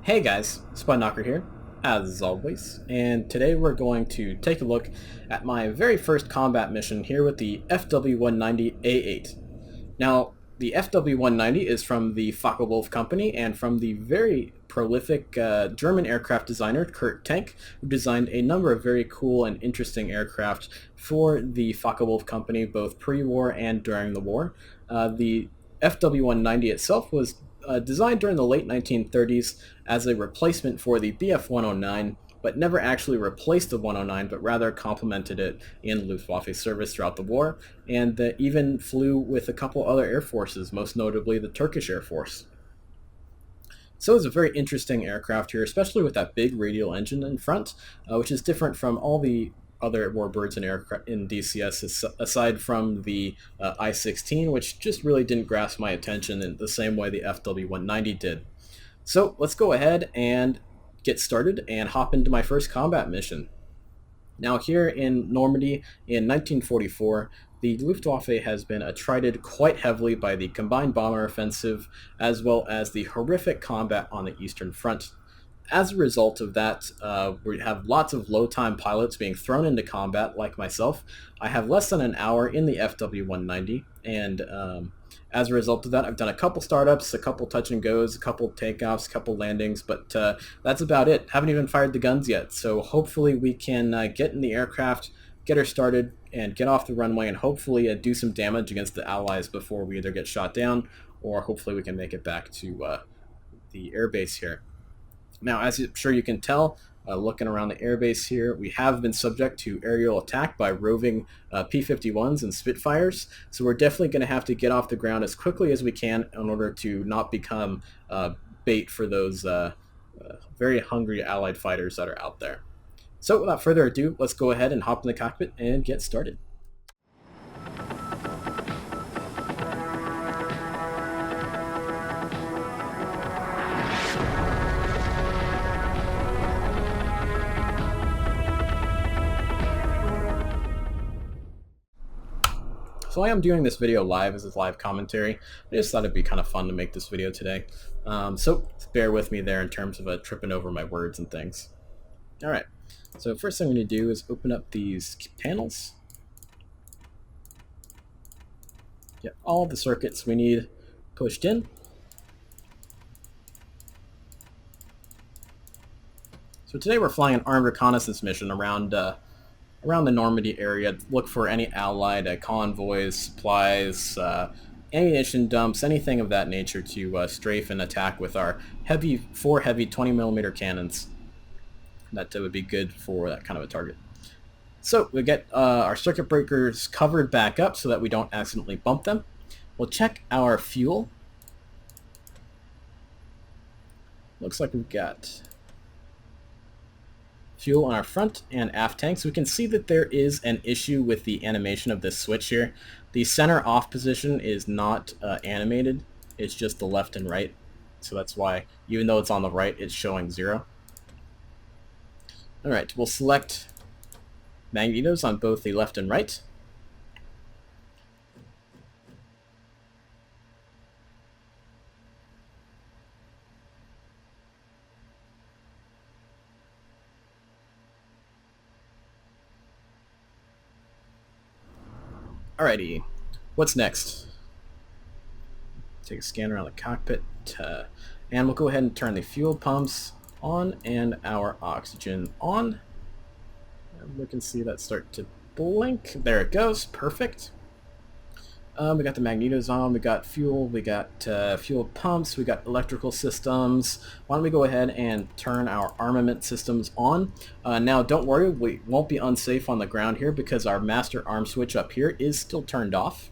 Hey guys, Knocker here, as always, and today we're going to take a look at my very first combat mission here with the Fw-190A-8. Now, the Fw-190 is from the Focke-Wulf company and from the very prolific German aircraft designer Kurt Tank, who designed a number of very cool and interesting aircraft for the Focke-Wulf company, both pre-war and during the war. The Fw-190 itself was designed during the late 1930s as a replacement for the Bf-109, but never actually replaced the 109, but rather complemented it in Luftwaffe service throughout the war, and even flew with a couple other air forces, most notably the Turkish Air Force. So it's a very interesting aircraft here, especially with that big radial engine in front, which is different from all the other warbirds in DCS, aside from the I-16, which just really didn't grasp my attention in the same way the Fw-190 did. So let's go ahead and get started and hop into my first combat mission. Now here in Normandy in 1944, the Luftwaffe has been attrited quite heavily by the combined bomber offensive as well as the horrific combat on the Eastern Front. As a result of that, we have lots of low-time pilots being thrown into combat, like myself. I have less than an hour in the Fw-190, and as a result of that, I've done a couple startups, a couple touch and goes, a couple takeoffs, a couple landings, but that's about it. Haven't even fired the guns yet, so hopefully we can get in the aircraft, get her started, and get off the runway, and hopefully do some damage against the Allies before we either get shot down, or hopefully we can make it back to the airbase here. Now, as I'm sure you can tell, looking around the airbase here, we have been subject to aerial attack by roving P-51s and Spitfires, so we're definitely going to have to get off the ground as quickly as we can in order to not become bait for those very hungry Allied fighters that are out there. So without further ado, let's go ahead and hop in the cockpit and get started. So I am doing this video live as a live commentary. I just thought it'd be kind of fun to make this video today. So bear with me there in terms of tripping over my words and things. Alright, so first thing I'm going to do is open up these panels. Get all the circuits we need pushed in. So today we're flying an armed reconnaissance mission around the Normandy area. Look for any Allied convoys, supplies, ammunition dumps, anything of that nature to strafe and attack with our four heavy 20mm cannons. That would be good for that kind of a target. So we get our circuit breakers covered back up so that we don't accidentally bump them. We'll check our fuel. Looks like we've got fuel on our front and aft tanks. We can see that there is an issue with the animation of this switch here. The center off position is not animated. It's just the left and right. So that's why, even though it's on the right, it's showing 0. Alright, we'll select magnetos on both the left and right. Alrighty, what's next? Take a scan around the cockpit, and we'll go ahead and turn the fuel pumps on and our oxygen on. And we can see that start to blink. There it goes, perfect. We got the magnetos on, we got fuel, we got fuel pumps, we got electrical systems. Why don't we go ahead and turn our armament systems on. Now don't worry, we won't be unsafe on the ground here because our master arm switch up here is still turned off.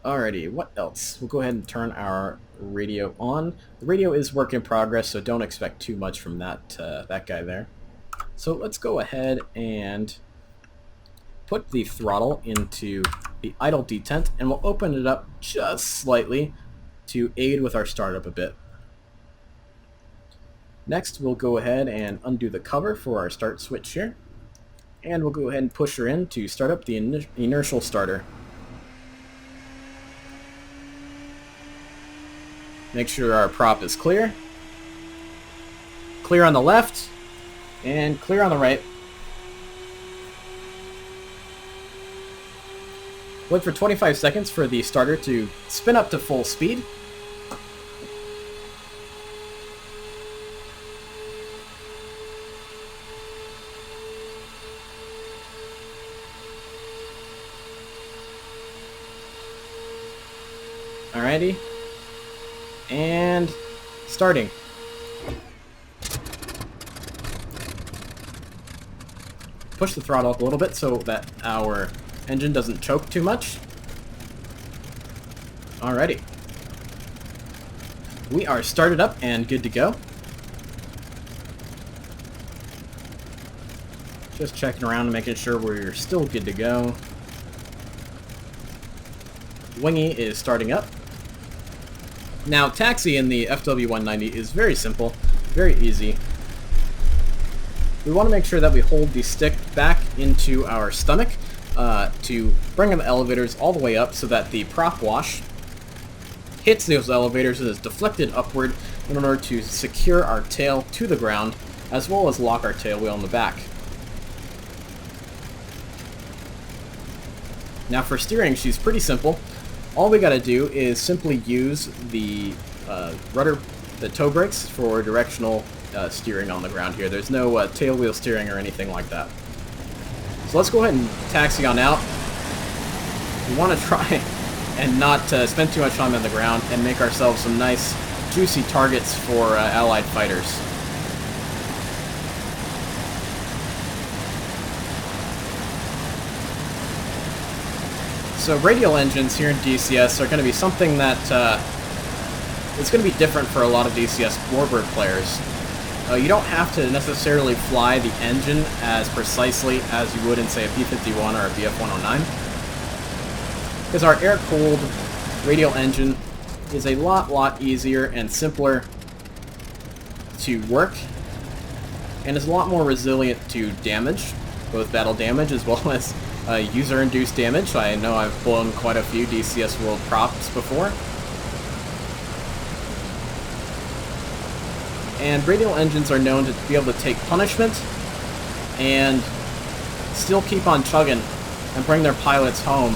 Alrighty, what else? We'll go ahead and turn our radio on. The radio is work in progress, so don't expect too much from that guy there. So let's go ahead and put the throttle into the idle detent, and we'll open it up just slightly to aid with our startup a bit. Next, we'll go ahead and undo the cover for our start switch here, and we'll go ahead and push her in to start up the inertial starter. Make sure our prop is clear, Clear on the left, and clear on the right. Wait for 25 seconds for the starter to spin up to full speed. Alrighty. And starting. Push the throttle up a little bit so that our engine doesn't choke too much. Alrighty. We are started up and good to go. Just checking around and making sure we're still good to go. Wingy is starting up. Now, taxi in the Fw-190 is very simple, very easy. We want to make sure that we hold the stick back into our stomach to bring the elevators all the way up so that the prop wash hits those elevators and is deflected upward in order to secure our tail to the ground, as well as lock our tail wheel in the back. Now for steering, she's pretty simple. All we gotta do is simply use the rudder, the toe brakes for directional steering on the ground here. There's no tail wheel steering or anything like that. So let's go ahead and taxi on out. We want to try and not spend too much time on the ground and make ourselves some nice, juicy targets for Allied fighters. So radial engines here in DCS are going to be something that it's going to be different for a lot of DCS Warbird players. You don't have to necessarily fly the engine as precisely as you would in, say, a P-51 or a BF-109. Because our air-cooled radial engine is a lot easier and simpler to work, and is a lot more resilient to damage, both battle damage as well as user-induced damage. I know I've blown quite a few DCS World props before. And radial engines are known to be able to take punishment and still keep on chugging and bring their pilots home.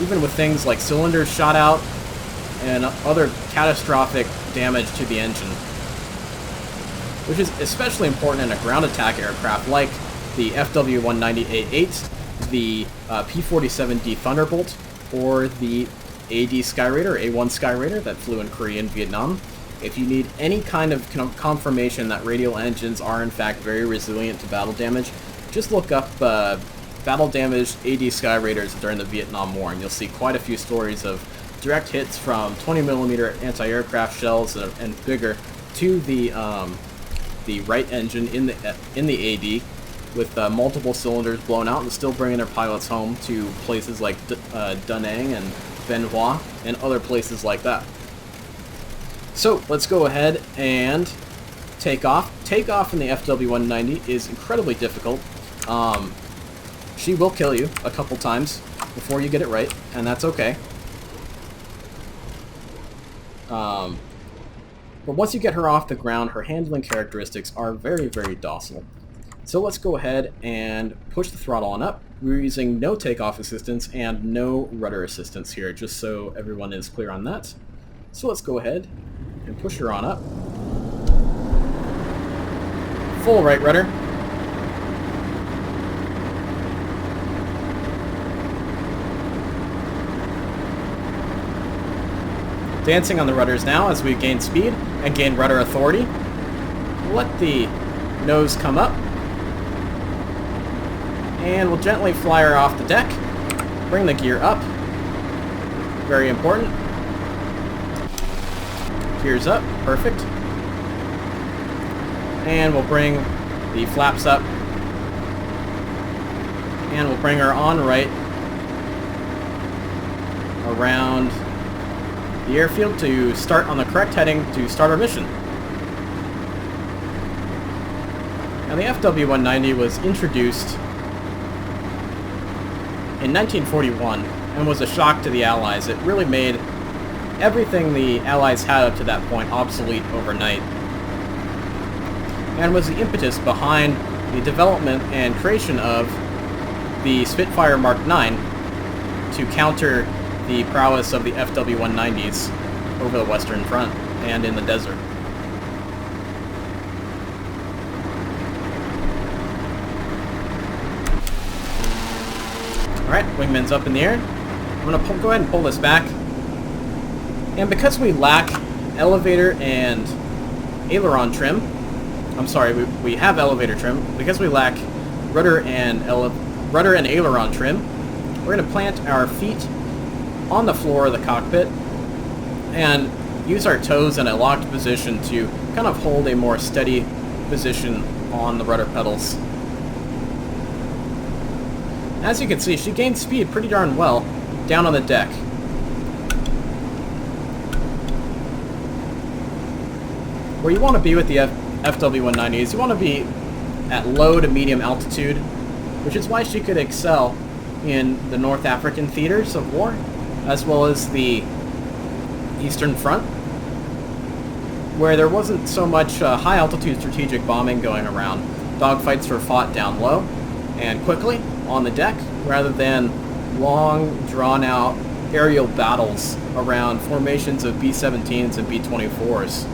Even with things like cylinders shot out and other catastrophic damage to the engine. Which is especially important in a ground attack aircraft like the Fw-190A-8, the P-47D Thunderbolt, or the AD Skyraider, A1 Skyraider that flew in Korea and Vietnam. If you need any kind of confirmation that radial engines are in fact very resilient to battle damage, just look up battle damaged AD Skyraiders during the Vietnam War, and you'll see quite a few stories of direct hits from 20mm anti-aircraft shells and bigger to the right engine in the AD, with multiple cylinders blown out and still bringing their pilots home to places like Da Nang and Bien Hoa and other places like that. So let's go ahead and take off. Takeoff in the Fw-190 is incredibly difficult. She will kill you a couple times before you get it right, and that's okay. But once you get her off the ground, her handling characteristics are very docile. So let's go ahead and push the throttle on up. We're using no takeoff assistance and no rudder assistance here, just so everyone is clear on that. So let's go ahead and push her on up. Full right rudder. Dancing on the rudders now as we gain speed and gain rudder authority. Let the nose come up. And we'll gently fly her off the deck. Bring the gear up. Very important. Gears up. Perfect. And we'll bring the flaps up. And we'll bring her on right around the airfield to start on the correct heading to start our mission. Now the Fw-190 was introduced in 1941 and was a shock to the Allies. It really made everything the Allies had up to that point obsolete overnight. and was the impetus behind the development and creation of the Spitfire Mark IX to counter the prowess of the Fw-190s over the Western Front and in the desert. Alright, wingman's up in the air. I'm going to go ahead and pull this back. And because we lack elevator and aileron trim, I'm sorry, we have elevator trim. Because we lack rudder and aileron trim, we're going to plant our feet on the floor of the cockpit and use our toes in a locked position to kind of hold a more steady position on the rudder pedals. As you can see, she gained speed pretty darn well down on the deck. Where you want to be with the Fw-190s, you want to be at low to medium altitude, which is why she could excel in the North African theaters of war, as well as the Eastern Front, where there wasn't so much high-altitude strategic bombing going around. Dogfights were fought down low and quickly on the deck, rather than long, drawn-out aerial battles around formations of B-17s and B-24s.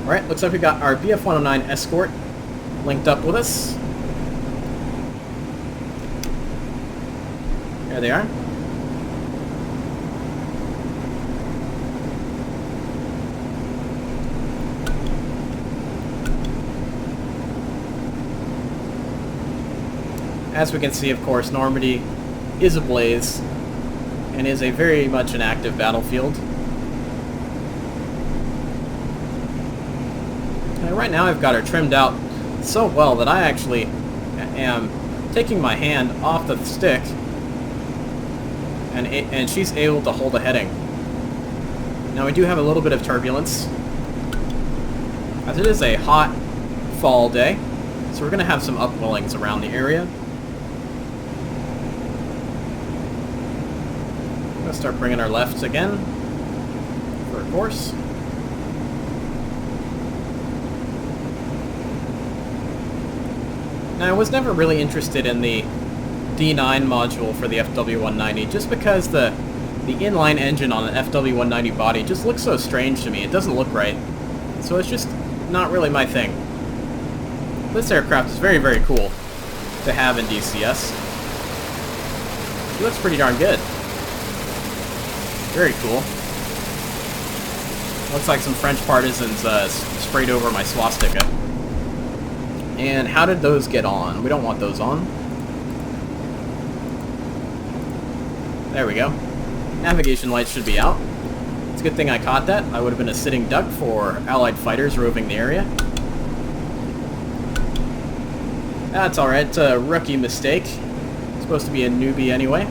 Alright, looks like we got our Bf-109 escort linked up with us. There they are. As we can see, of course, Normandy is ablaze and is a very much an active battlefield. And right now I've got her trimmed out so well that I actually am taking my hand off the stick and she's able to hold a heading. Now we do have a little bit of turbulence, as it is a hot fall day, so we're going to have some upwellings around the area. Let's start bringing our lefts again for a course. Now, I was never really interested in the D9 module for the Fw-190, just because the inline engine on an Fw-190 body just looks so strange to me. It doesn't look right. So it's just not really my thing. This aircraft is very, very cool to have in DCS. It looks pretty darn good. Very cool. Looks like some French partisans sprayed over my swastika. And how did those get on? We don't want those on. There we go. Navigation lights should be out. It's a good thing I caught that. I would have been a sitting duck for Allied fighters roving the area. That's alright, it's a rookie mistake. It's supposed to be a newbie anyway.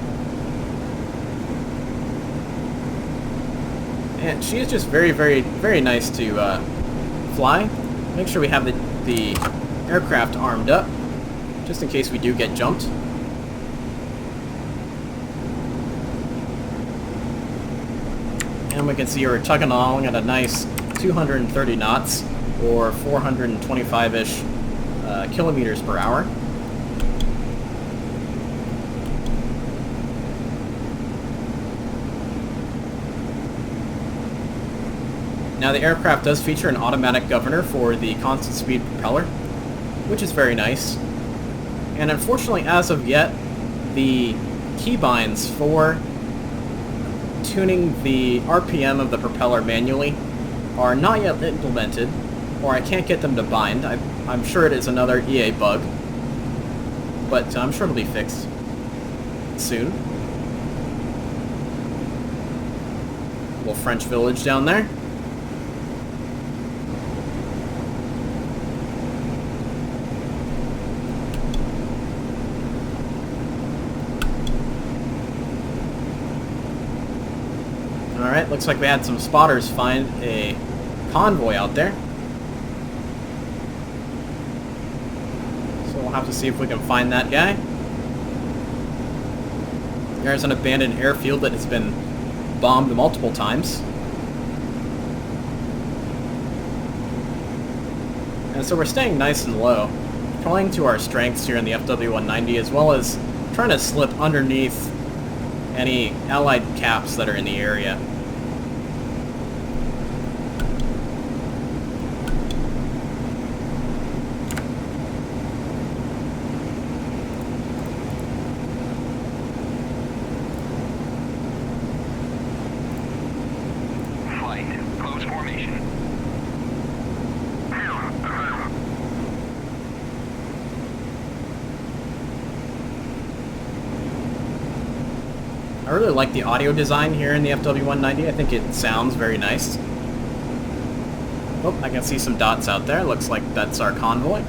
And she is just very, very, very nice to fly. Make sure we have the aircraft armed up, just in case we do get jumped. And we can see her tugging along at a nice 230 knots, or 425-ish kilometers per hour. Now the aircraft does feature an automatic governor for the constant speed propeller, which is very nice. And unfortunately, as of yet, the keybinds for tuning the RPM of the propeller manually are not yet implemented, or I can't get them to bind. I'm sure it is another EA bug, but I'm sure it'll be fixed soon. Little French village down there. Alright, looks like we had some spotters find a convoy out there. So we'll have to see if we can find that guy. There's an abandoned airfield that has been bombed multiple times. And so we're staying nice and low, playing to our strengths here in the Fw-190, as well as trying to slip underneath any allied caps that are in the area. I really like the audio design here in the Fw-190. I think it sounds very nice. Oh, I can see some dots out there. Looks like that's our convoy.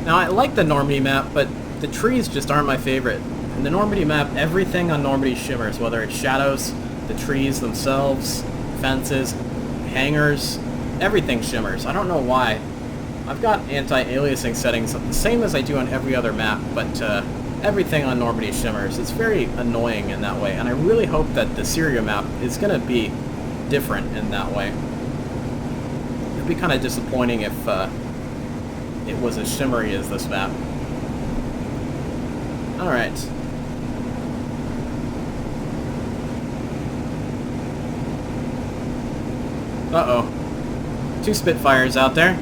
Now, I like the Normandy map, but the trees just aren't my favorite. In the Normandy map, everything on Normandy shimmers, whether it's shadows, the trees themselves, fences, hangars, everything shimmers. I don't know why. I've got anti-aliasing settings the same as I do on every other map, but everything on Normandy shimmers. It's very annoying in that way, and I really hope that the Syria map is going to be different in that way. It'd be kind of disappointing if it was as shimmery as this map. Alright. Uh-oh. 2 Spitfires out there.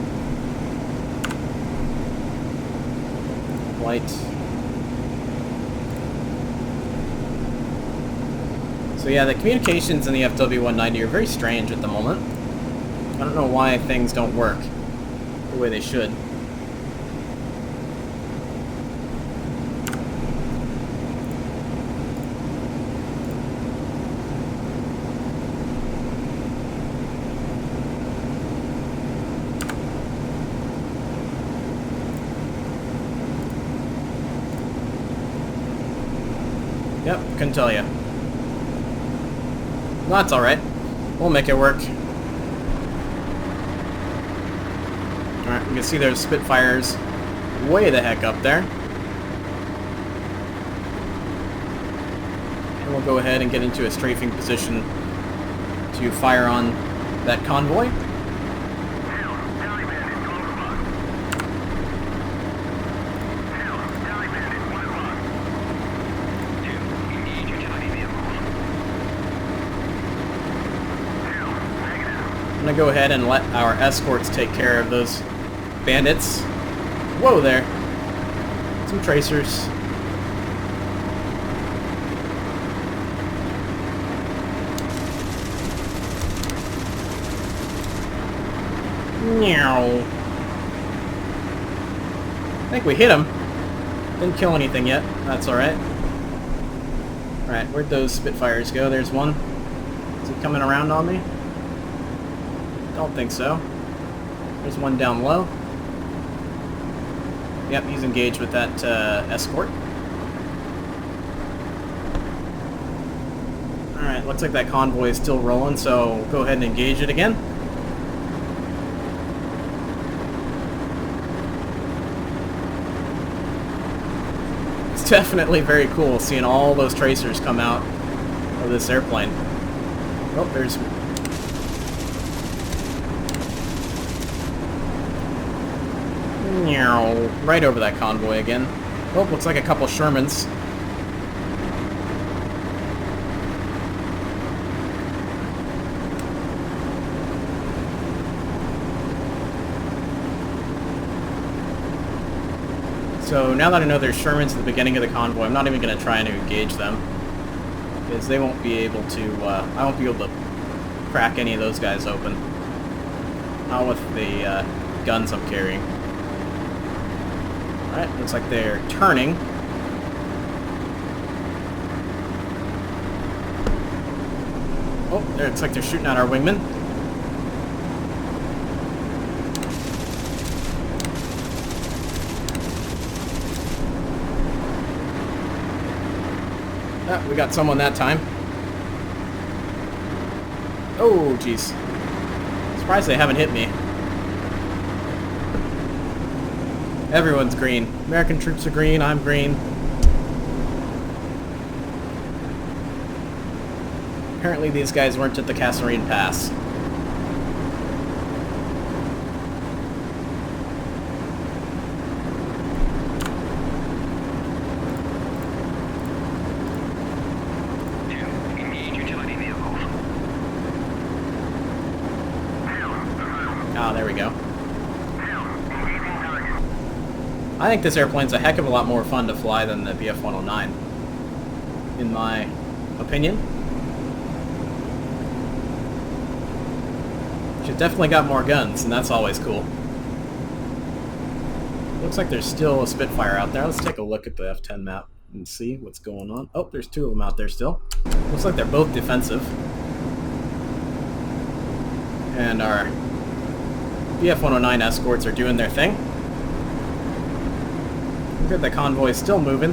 Light. So yeah, the communications in the Fw-190 are very strange at the moment. I don't know why things don't work the way they should. Yep, couldn't tell you. Well, that's alright. We'll make it work. Alright, we can see those Spitfires way the heck up there. And we'll go ahead and get into a strafing position to fire on that convoy. I'm gonna go ahead and let our escorts take care of those bandits. Whoa there. Some tracers. Meow. I think we hit him. Didn't kill anything yet. That's alright. Alright, where'd those Spitfires go? There's one. Is he coming around on me? Don't think so. There's one down low. Yep, he's engaged with that escort. Alright, looks like that convoy is still rolling, so we'll go ahead and engage it again. It's definitely very cool seeing all those tracers come out of this airplane. Oh, there's... right over that convoy again. Oh, looks like a couple Shermans. So now that I know there's Shermans at the beginning of the convoy, I'm not even going to try and engage them, because they won't be able to, I won't be able to crack any of those guys open. Not with the guns I'm carrying. Alright, looks like they're turning. Oh, there, looks like they're shooting at our wingman. Ah, we got someone that time. Oh, jeez. Surprised they haven't hit me. Everyone's green. American troops are green, I'm green. Apparently these guys weren't at the Kasserine Pass. Ah, there we go. I think this airplane's a heck of a lot more fun to fly than the Fw-109, in my opinion. She's definitely got more guns, and that's always cool. Looks like there's still a Spitfire out there. Let's take a look at the F-10 map and see what's going on. Oh, there's two of them out there still. Looks like they're both defensive. And our Fw-109 escorts are doing their thing. Look at the convoy still moving.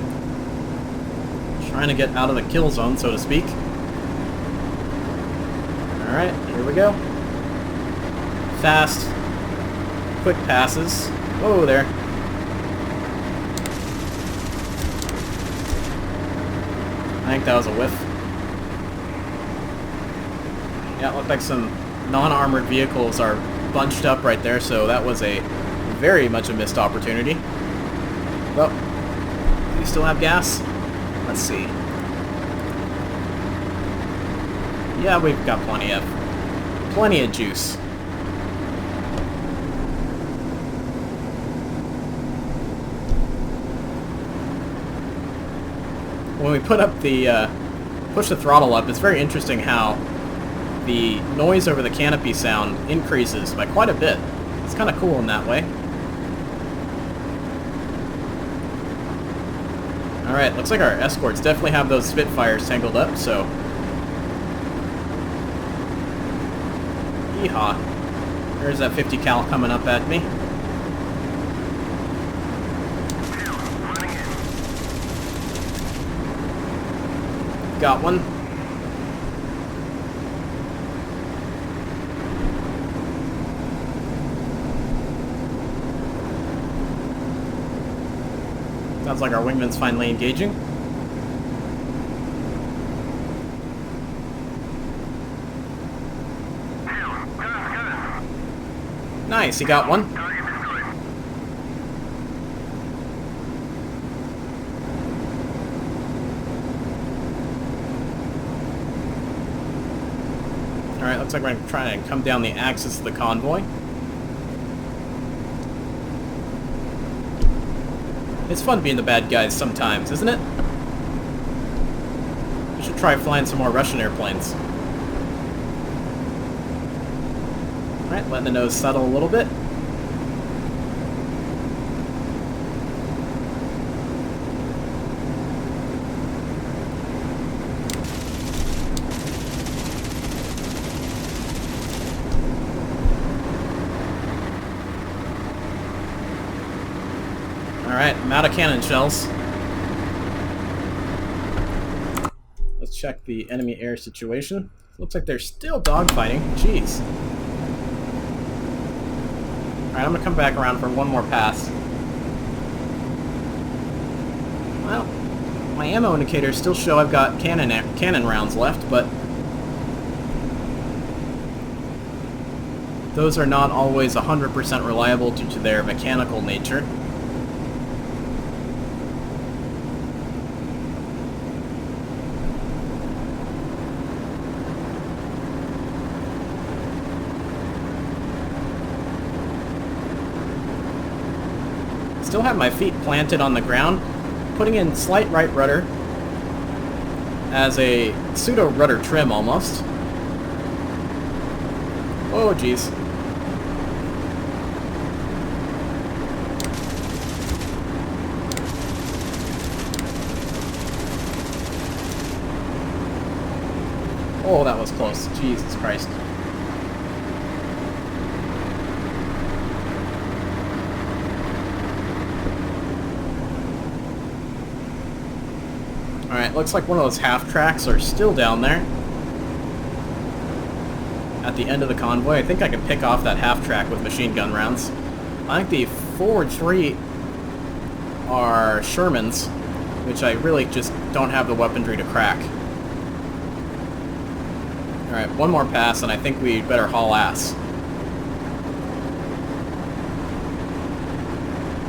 Trying to get out of the kill zone, so to speak. Alright, here we go. Fast, quick passes. Whoa there. I think that was a whiff. Yeah, it looked like some non-armored vehicles are bunched up right there, so that was a very much a missed opportunity. Well, do we still have gas? Let's see. Yeah, we've got plenty of juice. When we put up the push the throttle up, it's very interesting how the noise over the canopy sound increases by quite a bit. It's kind of cool in that way. Alright, looks like our escorts definitely have those Spitfires tangled up, so... Yeehaw. There's that 50 cal coming up at me. Got one. Sounds like our wingman's finally engaging. Nice, he got one. Alright, looks like we're going to try and come down the axis of the convoy. It's fun being the bad guys sometimes, isn't it? We should try flying some more Russian airplanes. Alright, letting the nose settle a little bit. Alright, I'm out of cannon shells. Let's check the enemy air situation. Looks like they're still dogfighting. Jeez. Alright, I'm gonna come back around for one more pass. Well, my ammo indicators still show I've got cannon rounds left, but those are not always 100% reliable due to their mechanical nature. Still have my feet planted on the ground, putting in slight right rudder as a pseudo rudder trim almost. Oh geez. Oh, that was close. Jesus Christ. Alright, looks like one of those half-tracks are still down there at the end of the convoy. I think I can pick off that half-track with machine gun rounds. I think the forward three are Shermans, which I really just don't have the weaponry to crack. Alright, one more pass, and I think we better haul ass.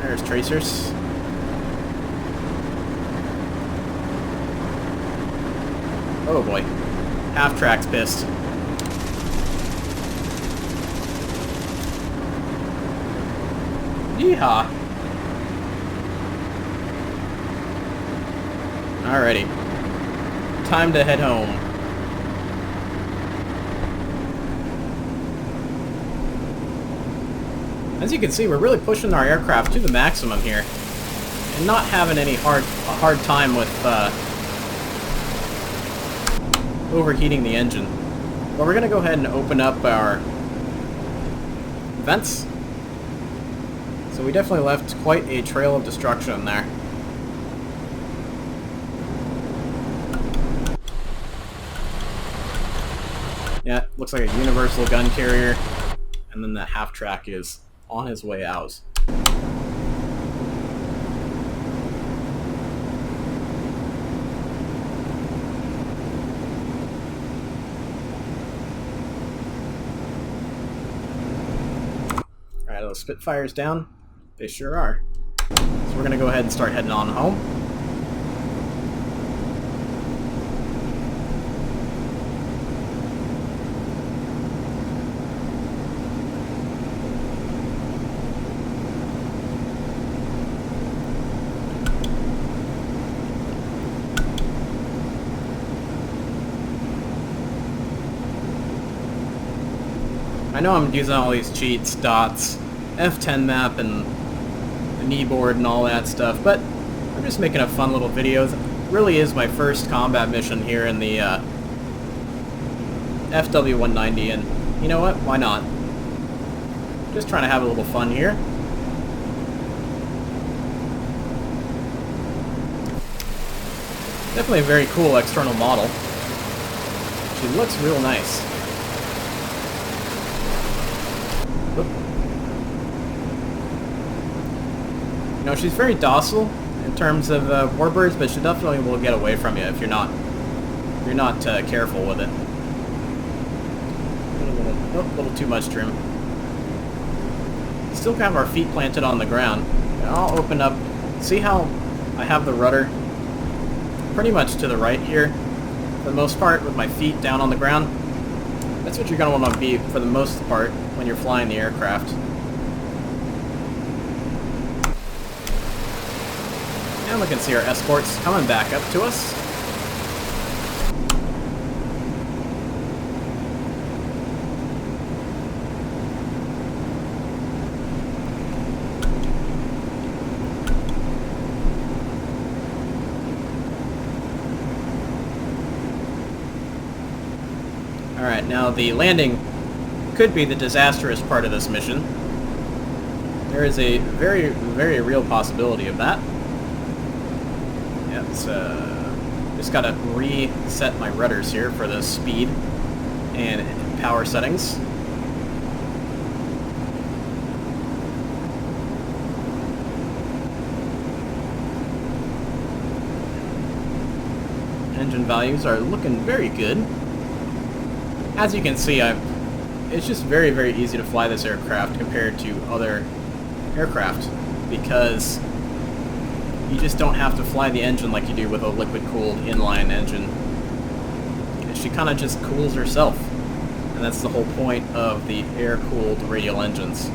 There's tracers. Oh boy. Half-track's pissed. Yeehaw. Alrighty. Time to head home. As you can see, we're really pushing our aircraft to the maximum here. And not having any hard time with overheating the engine. But we're going to go ahead and open up our vents. So we definitely left quite a trail of destruction there. Yeah, looks like a universal gun carrier. And then the half-track is on his way out. Alright, those Spitfires down. They sure are. So we're going to go ahead and start heading on home. I know I'm using all these cheats, dots, F10 map, and the kneeboard and all that stuff, but I'm just making a fun little video. It really is my first combat mission here in the Fw-190, and you know what? Why not? Just trying to have a little fun here. Definitely a very cool external model. She looks real nice. You know, she's very docile in terms of warbirds, but she definitely will get away from you if you're not careful with it. A little too much trim. Still have our feet planted on the ground. And I'll open up. See how I have the rudder pretty much to the right here, for the most part, with my feet down on the ground. That's what you're going to want to be for the most part when you're flying the aircraft. And we can see our escorts coming back up to us. Alright, now the landing could be the disastrous part of this mission. There is a very, very real possibility of that. Yeah, it's, just gotta reset my rudders here for the speed and power settings. Engine values are looking very good. As you can see, it's just very, very easy to fly this aircraft compared to other aircraft, because you just don't have to fly the engine like you do with a liquid-cooled inline engine. She kind of just cools herself, and that's the whole point of the air-cooled radial engines.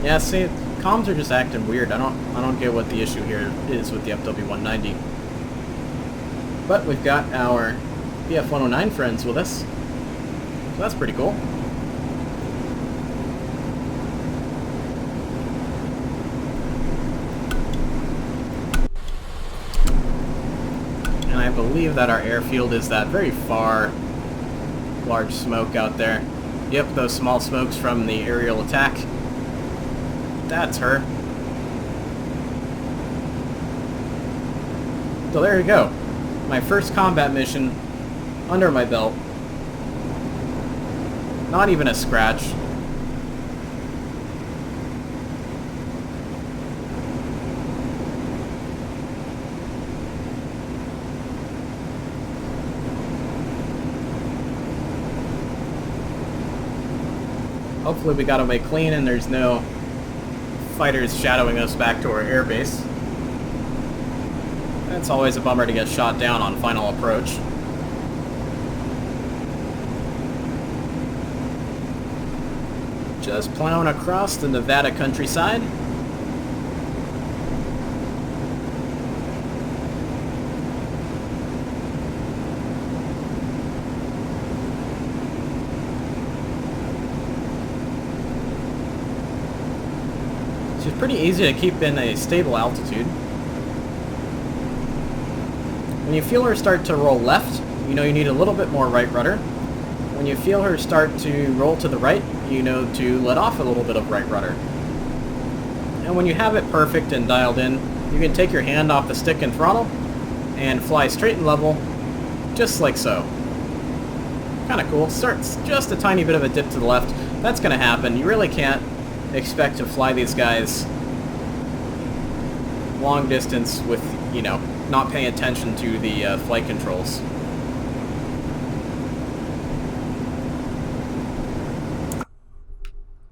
Yeah, see, comms are just acting weird. I don't get what the issue here is with the Fw-190. But we've got our BF-109 friends with us, so that's pretty cool. And I believe that our airfield is that very far, large smoke out there. Yep, those small smokes from the aerial attack. That's her. So there you go. My first combat mission under my belt. Not even a scratch. Hopefully we got away clean and there's no fighters shadowing us back to our airbase. It's always a bummer to get shot down on final approach. Just plowing across the Nevada countryside. It's pretty easy to keep in a stable altitude. When you feel her start to roll left, you know you need a little bit more right rudder. When you feel her start to roll to the right, you know to let off a little bit of right rudder. And when you have it perfect and dialed in, you can take your hand off the stick and throttle and fly straight and level, just like so. Kind of cool. Starts just a tiny bit of a dip to the left. That's going to happen. You really can't expect to fly these guys long distance with, you know, not paying attention to the flight controls.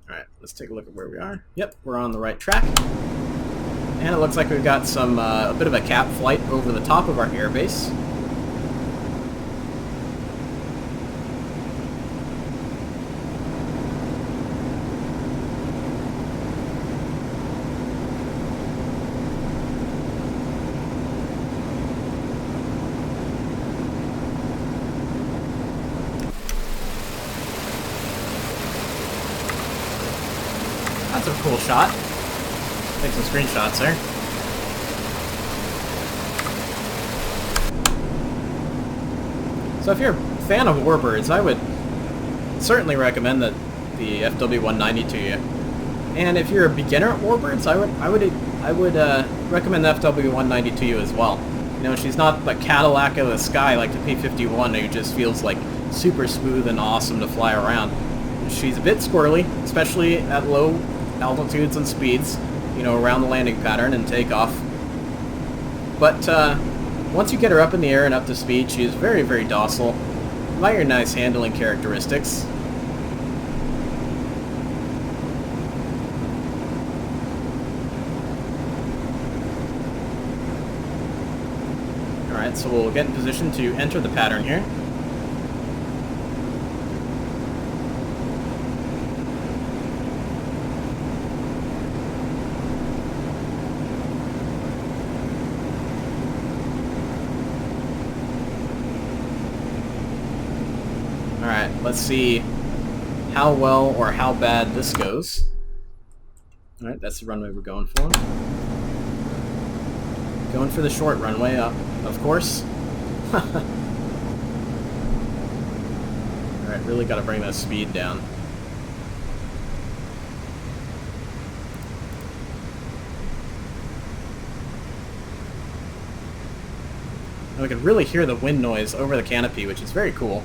Alright, let's take a look at where we are. Yep, we're on the right track. And it looks like we've got some a bit of a cap flight over the top of our airbase. That's a cool shot. Take some screenshots there. So if you're a fan of Warbirds, I would certainly recommend the Fw-190 to you. And if you're a beginner at Warbirds, I would recommend the Fw-190 to you as well. You know, she's not the Cadillac of the sky like the P-51, who just feels like super smooth and awesome to fly around. She's a bit squirrely, especially at low altitudes and speeds, you know, around the landing pattern and takeoff. But once you get her up in the air and up to speed, she is very, very docile. Very nice handling characteristics. Alright, so we'll get in position to enter the pattern here. Alright, let's see how well or how bad this goes. Alright, that's the runway we're going for. Going for the short runway, of course. Alright, really got to bring that speed down. And we can really hear the wind noise over the canopy, which is very cool.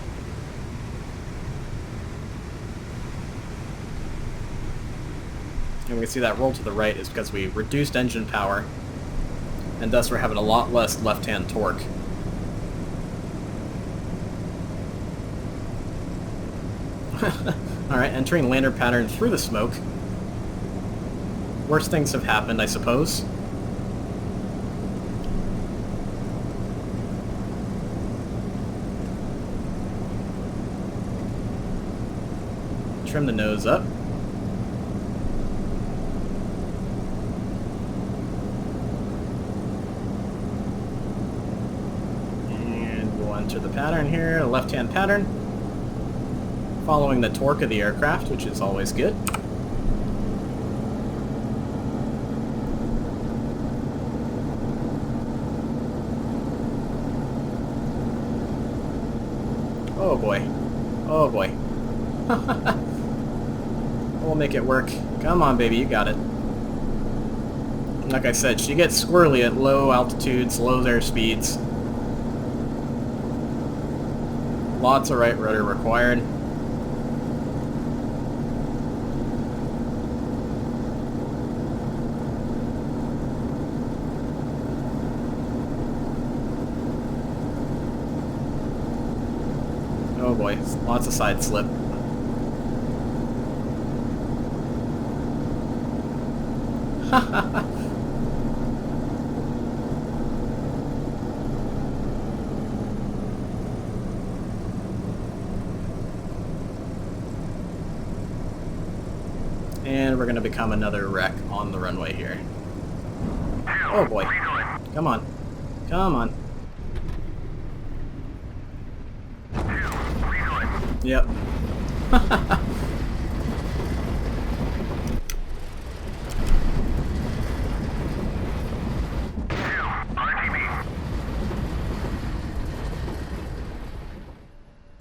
And we can see that roll to the right is because we reduced engine power, and thus we're having a lot less left-hand torque. Alright, entering lander pattern through the smoke. Worse things have happened, I suppose. Trim the nose up. Enter the pattern here, a left-hand pattern, following the torque of the aircraft, which is always good. Oh boy. Oh boy. We'll make it work. Come on, baby, you got it. Like I said, she gets squirrely at low altitudes, low air speeds. Lots of right rudder required. Oh boy, lots of side slip. And we're going to become another wreck on the runway here. Oh boy. Come on. Come on. Yep.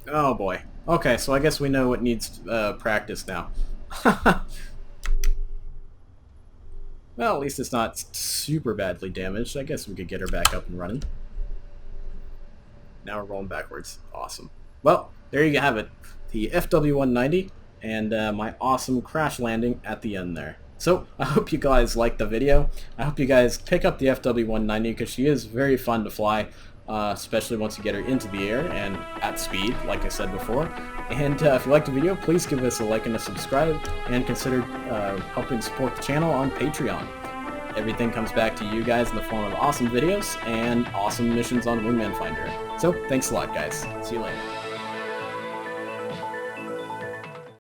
Oh boy. Okay, so I guess we know what needs practice now. Well, at least it's not super badly damaged. I guess we could get her back up and running. Now we're rolling backwards. Awesome. Well, there you have it. The Fw-190 and my awesome crash landing at the end there. So, I hope you guys liked the video. I hope you guys pick up the Fw-190 because she is very fun to fly, especially once you get her into the air and at speed, like I said before. And if you liked the video, please give us a like and a subscribe, and consider helping support the channel on Patreon. Everything comes back to you guys in the form of awesome videos and awesome missions on Wingman Finder. So, thanks a lot, guys. See you later.